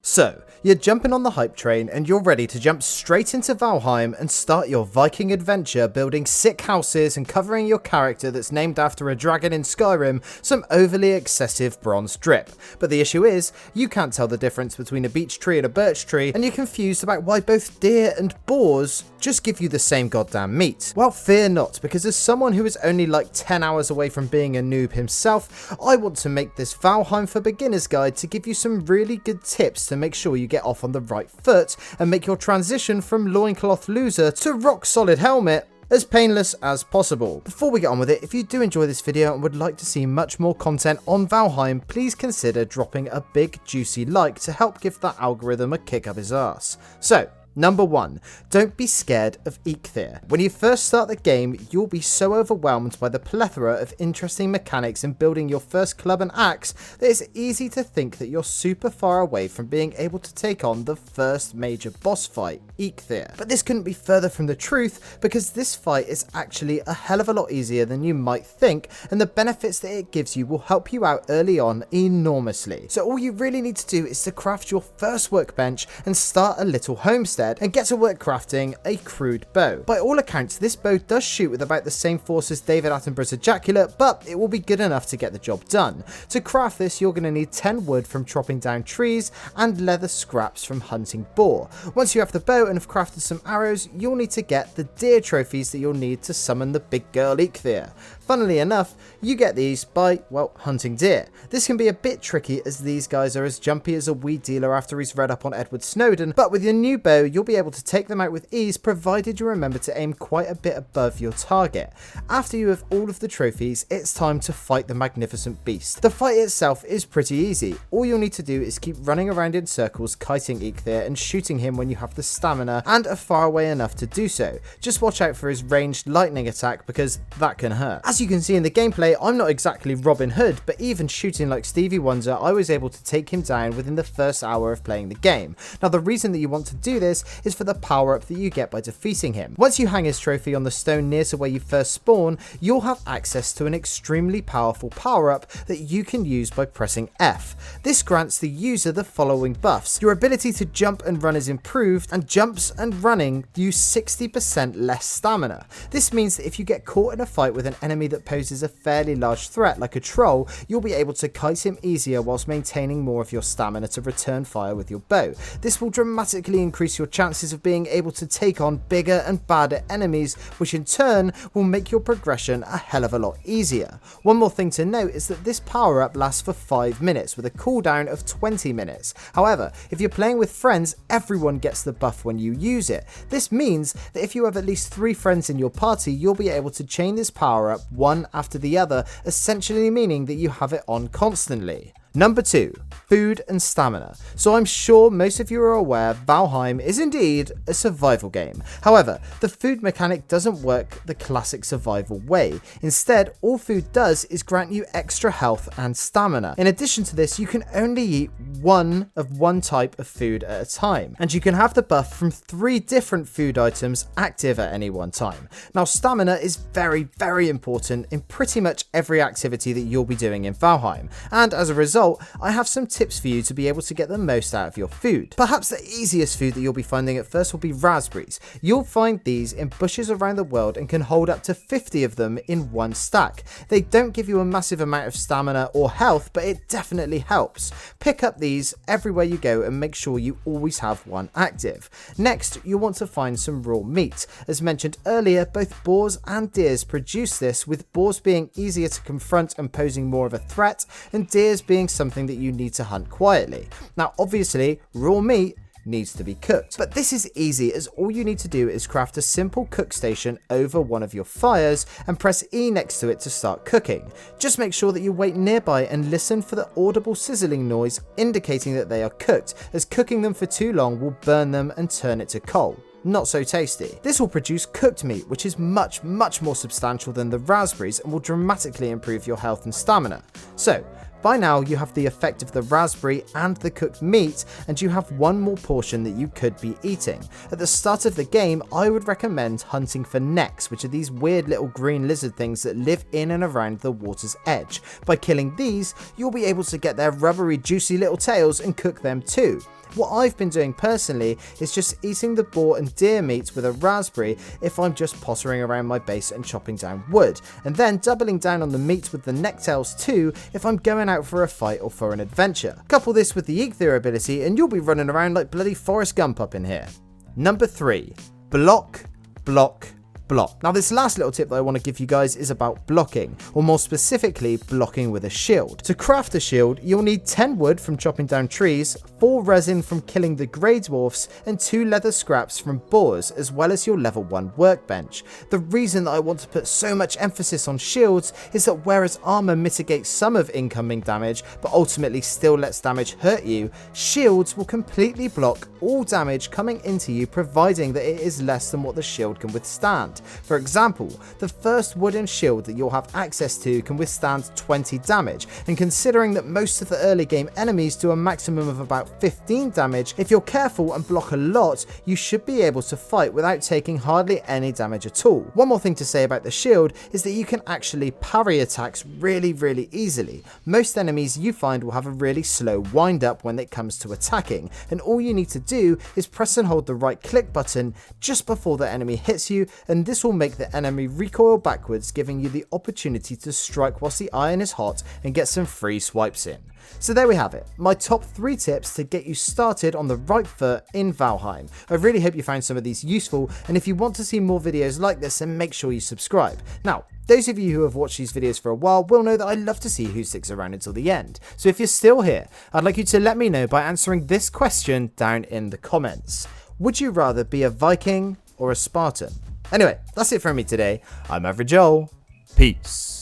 So, you're jumping on the hype train and you're ready to jump straight into Valheim and start your Viking adventure building sick houses and covering your character that's named after a dragon in Skyrim some overly excessive bronze drip. But the issue is, you can't tell the difference between a beech tree and a birch tree, and you're confused about why both deer and boars just give you the same goddamn meat. Well, fear not, because as someone who is only like 10 hours away from being a noob himself, I want to make this Valheim for Beginners guide to give you some really good tips to make sure you get off on the right foot and make your transition from loincloth loser to rock solid helmet as painless as possible. Before we get on with it, if you do enjoy this video and would like to see much more content on Valheim, please consider dropping a big juicy like to help give that algorithm a kick up his ass. So, Number 1, don't be scared of Eikthyr. When you first start the game, you'll be so overwhelmed by the plethora of interesting mechanics in building your first club and axe that it's easy to think that you're super far away from being able to take on the first major boss fight, Eikthyr. But this couldn't be further from the truth, because this fight is actually a hell of a lot easier than you might think, and the benefits that it gives you will help you out early on enormously. So all you really need to do is to craft your first workbench and start a little homestead and get to work crafting a crude bow. By all accounts, this bow does shoot with about the same force as David Attenborough's ejaculate, but it will be good enough to get the job done. To craft this, you're going to need 10 wood from chopping down trees and leather scraps from hunting boar. Once you have the bow and have crafted some arrows, you'll need to get the deer trophies that you'll need to summon the big girl Eikthyr. Funnily enough, you get these by, well, hunting deer. This can be a bit tricky as these guys are as jumpy as a weed dealer after he's read up on Edward Snowden, but with your new bow, you'll be able to take them out with ease provided you remember to aim quite a bit above your target. After you have all of the trophies, it's time to fight the magnificent beast. The fight itself is pretty easy. All you'll need to do is keep running around in circles kiting Eikthyr and shooting him when you have the stamina and are far away enough to do so. Just watch out for his ranged lightning attack because that can hurt. As you can see in the gameplay, I'm not exactly Robin Hood, but even shooting like Stevie Wonder, I was able to take him down within the first hour of playing the game. Now the reason that you want to do this is for the power up that you get by defeating him. Once you hang his trophy on the stone near to where you first spawn, you'll have access to an extremely powerful power up that you can use by pressing F. This grants the user the following buffs. Your ability to jump and run is improved, and jumps and running use 60% less stamina. This means that if you get caught in a fight with an enemy that poses a fairly large threat like a troll, you'll be able to kite him easier whilst maintaining more of your stamina to return fire with your bow. This will dramatically increase your chances of being able to take on bigger and badder enemies, which in turn will make your progression a hell of a lot easier. One more thing to note is that this power up lasts for 5 minutes with a cooldown of 20 minutes. However, if you're playing with friends, everyone gets the buff when you use it. This means that if you have at least 3 friends in your party, you'll be able to chain this power up one after the other, essentially meaning that you have it on constantly. Number 2, food and stamina. So I'm sure most of you are aware Valheim is indeed a survival game. However, the food mechanic doesn't work the classic survival way. Instead, all food does is grant you extra health and stamina. In addition to this, you can only eat one type of food at a time, and you can have the buff from 3 different food items active at any one time. Now, stamina is very, very important in pretty much every activity that you'll be doing in Valheim, and as a result, I have some tips for you to be able to get the most out of your food. Perhaps the easiest food that you'll be finding at first will be raspberries. You'll find these in bushes around the world and can hold up to 50 of them in one stack. They don't give you a massive amount of stamina or health, but it definitely helps. Pick up these everywhere you go and make sure you always have one active. Next, you'll want to find some raw meat. As mentioned earlier, both boars and deers produce this, with boars being easier to confront and posing more of a threat, and deers being something that you need to hunt quietly. Now obviously, raw meat needs to be cooked, but this is easy as all you need to do is craft a simple cook station over one of your fires and press E next to it to start cooking. Just make sure that you wait nearby and listen for the audible sizzling noise indicating that they are cooked, as cooking them for too long will burn them and turn it to coal. Not so tasty. This will produce cooked meat, which is much more substantial than the raspberries and will dramatically improve your health and stamina. So by now you have the effect of the raspberry and the cooked meat, and you have one more portion that you could be eating. At the start of the game, I would recommend hunting for necks, which are these weird little green lizard things that live in and around the water's edge. By killing these, you'll be able to get their rubbery juicy little tails and cook them too. What I've been doing personally is just eating the boar and deer meat with a raspberry if I'm just pottering around my base and chopping down wood, and then doubling down on the meat with the necktails too if I'm going out for a fight or for an adventure. Couple this with the Ether ability and you'll be running around like bloody Forrest Gump up in here. Number 3. Block, block, block. Now this last little tip that I want to give you guys is about blocking, or more specifically blocking with a shield. To craft a shield you'll need 10 wood from chopping down trees, 4 resin from killing the grey dwarfs, and 2 leather scraps from boars, as well as your level 1 workbench. The reason that I want to put so much emphasis on shields is that whereas armor mitigates some of incoming damage but ultimately still lets damage hurt you, shields will completely block all damage coming into you providing that it is less than what the shield can withstand. For example, the first wooden shield that you'll have access to can withstand 20 damage, and considering that most of the early game enemies do a maximum of about 15 damage, if you're careful and block a lot, you should be able to fight without taking hardly any damage at all. One more thing to say about the shield is that you can actually parry attacks really easily. Most enemies you find will have a really slow wind up when it comes to attacking, and all you need to do is press and hold the right click button just before the enemy hits you, and this will make the enemy recoil backwards, giving you the opportunity to strike whilst the iron is hot and get some free swipes in. So there we have it, my top 3 tips to get you started on the right foot in Valheim. I really hope you found some of these useful, and if you want to see more videos like this, then make sure you subscribe. Now, those of you who have watched these videos for a while will know that I love to see who sticks around until the end. So if you're still here, I'd like you to let me know by answering this question down in the comments. Would you rather be a Viking or a Spartan? Anyway, that's it from me today. I'm Average Joel. Peace.